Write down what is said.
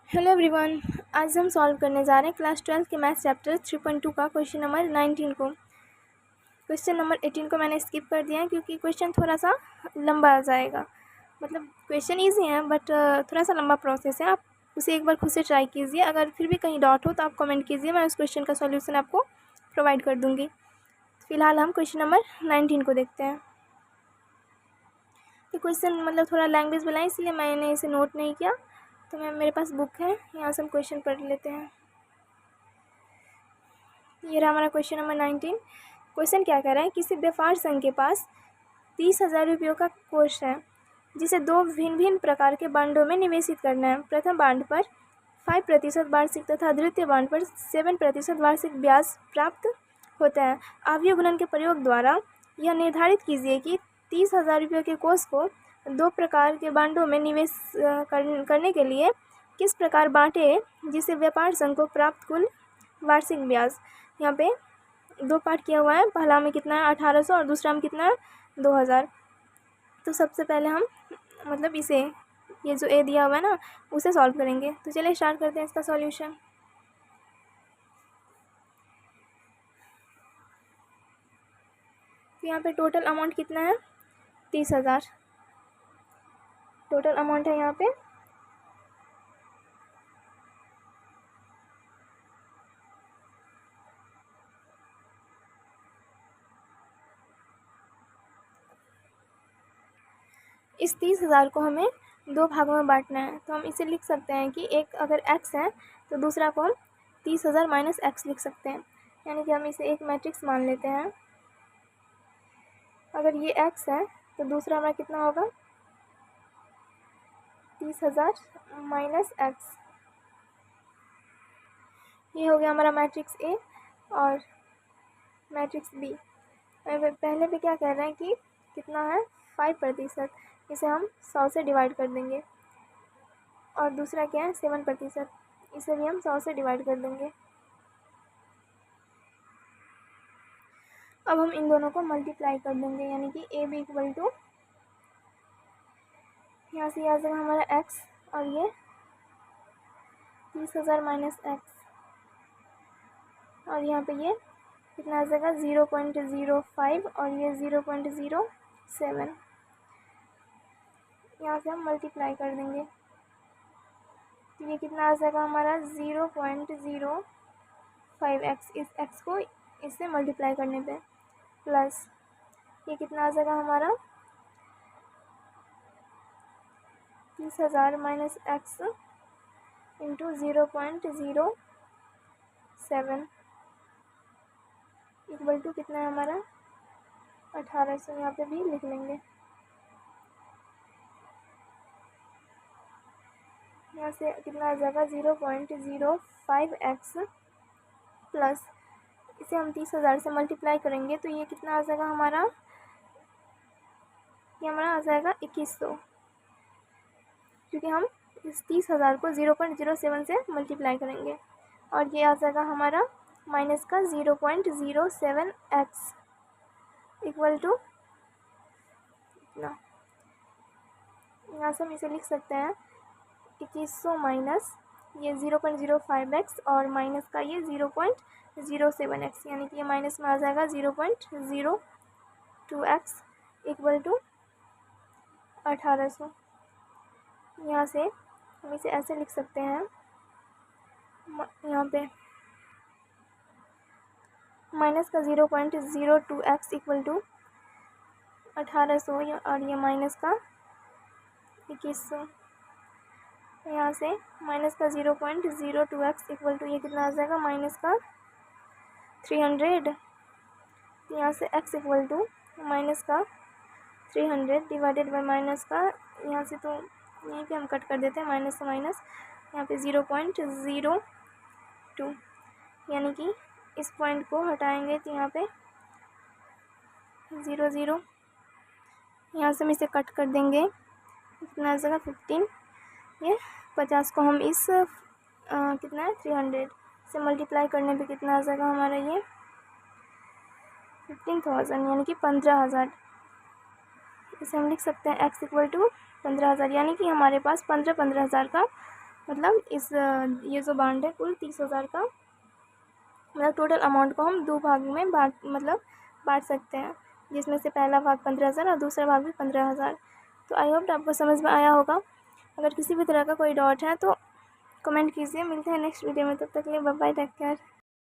Hello everyone. आज हम solve करने जा रहे हैं क्लास 12 के मैथ्स चैप्टर 3.2 का क्वेश्चन नंबर 19 को। क्वेश्चन नंबर 18 को मैंने स्किप कर दिया है क्योंकि क्वेश्चन थोड़ा सा लंबा आ जाएगा। मतलब क्वेश्चन इजी है बट थोड़ा सा लंबा प्रोसेस है। आप उसे एक बार खुद से ट्राई कीजिए। अगर फिर भी कहीं डाउट हो तो आप कमेंट कीजिए, मैं उस क्वेश्चन का सॉल्यूशन आपको प्रोवाइड कर दूँगी। फ़िलहाल हम क्वेश्चन नंबर 19 को देखते हैं। तो क्वेश्चन मतलब थोड़ा लैंग्वेज वाला है, इसलिए मैंने इसे नोट नहीं किया। तो मेरे पास बुक है, यहाँ से हम क्वेश्चन पढ़ लेते हैं। ये रहा हमारा क्वेश्चन नंबर 19। क्वेश्चन क्या कह रहा है, किसी व्यापार संघ के पास 30,000 रुपयों का कोष है जिसे दो भिन्न भिन्न प्रकार के बांडों में निवेशित करना है। प्रथम बांड पर 5% वार्षिक तथा द्वितीय बांड पर 7% वार्षिक ब्याज प्राप्त होता है। आव्यूह गुणन के प्रयोग द्वारा यह निर्धारित कीजिए कि 30,000 रुपयों के कोष को दो प्रकार के बांडों में निवेश करने के लिए किस प्रकार बांटे जिससे व्यापार संघ को प्राप्त कुल वार्षिक ब्याज। यहाँ पे दो पार्ट किया हुआ है, पहला में कितना है 1800 और दूसरा में कितना है 2000। तो सबसे पहले हम मतलब इसे ये जो ए दिया हुआ है ना उसे सॉल्व करेंगे। तो चलिए स्टार्ट करते हैं इसका सॉल्यूशन। तो यहाँ पे टोटल अमाउंट कितना है 30,000 टोटल अमाउंट है यहाँ पे। इस 30,000 को हमें दो भागों में बांटना है। तो हम इसे लिख सकते हैं कि एक अगर x है तो दूसरा को हम 30,000 माइनस x लिख सकते हैं। यानी कि हम इसे एक मैट्रिक्स मान लेते हैं। अगर ये x है तो दूसरा हमारा कितना होगा 30,000 माइनस x। ये हो गया हमारा मैट्रिक्स ए और मैट्रिक्स बी। पहले पे क्या कह रहे हैं कि कितना है 5%, इसे हम 100 से डिवाइड कर देंगे। और दूसरा क्या है 7%, इसे भी हम 100 से डिवाइड कर देंगे। अब हम इन दोनों को मल्टीप्लाई कर देंगे, यानी कि ए बी इक्वल टू यहाँ से आ जाएगा हमारा x और ये 30,000 माइनस x और यहाँ पे ये कितना आ जाएगा 0.05 और ये 0.07। यहाँ से हम मल्टीप्लाई कर देंगे तो ये कितना आ जाएगा हमारा 0.05x। इस x को इससे मल्टीप्लाई करने पे प्लस ये कितना आ जाएगा हमारा 30,000 minus x into 0.07 equal to कितना है हमारा 1800। यहाँ पे भी लिख लेंगे। यहाँ से कितना आ जाएगा 0.05x प्लस इसे हम 30,000 से मल्टीप्लाई करेंगे तो ये कितना आ जाएगा हमारा, ये हमारा आ जाएगा 2100, क्योंकि हम इस 30,000 को 0.07 से मल्टीप्लाई करेंगे। और ये आ जाएगा हमारा माइनस का 0.07x इक्वल टू इतना। यहाँ से हम इसे लिख सकते हैं 2100 माइनस ये 0.05x और माइनस का ये 0.07x, यानी कि ये माइनस में आ जाएगा 0.02x इक्वल टू 1800। यहाँ से हम इसे ऐसे लिख सकते हैं, यहाँ पे माइनस का 0.02x इक्वल टू 1800 और ये माइनस का 2100। यहाँ से माइनस का 0.02x इक्वल टू ये कितना आ जाएगा माइनस का 300। यहाँ से x इक्वल टू माइनस का 300 डिवाइडेड बाई माइनस का, यहाँ से तो यहीं पे हम कट कर देते हैं माइनस से माइनस, यहाँ पे 0.02, यानी कि इस पॉइंट को हटाएंगे तो यहाँ पे 0 यहाँ से हम इसे कट कर देंगे। कितना आ जाएगा 15, ये 50 को हम इस कितना है 300 से मल्टीप्लाई करने पे कितना आ जाएगा हमारा ये 15,000, यानी कि 15,000। इसे हम लिख सकते हैं x इक्वल टू 15,000, यानी कि हमारे पास 15,000 का मतलब ये जो बॉन्ड है कुल 30,000 का, मतलब टोटल अमाउंट को हम 2 भाग में बांट सकते हैं, जिसमें से पहला भाग 15,000 और दूसरा भाग भी 15,000। तो आई होप आपको समझ में आया होगा। अगर किसी भी तरह का कोई डाउट है तो कमेंट कीजिए। मिलते हैं नेक्स्ट वीडियो में, तब तक के लिए बाय बाय, टेक केयर।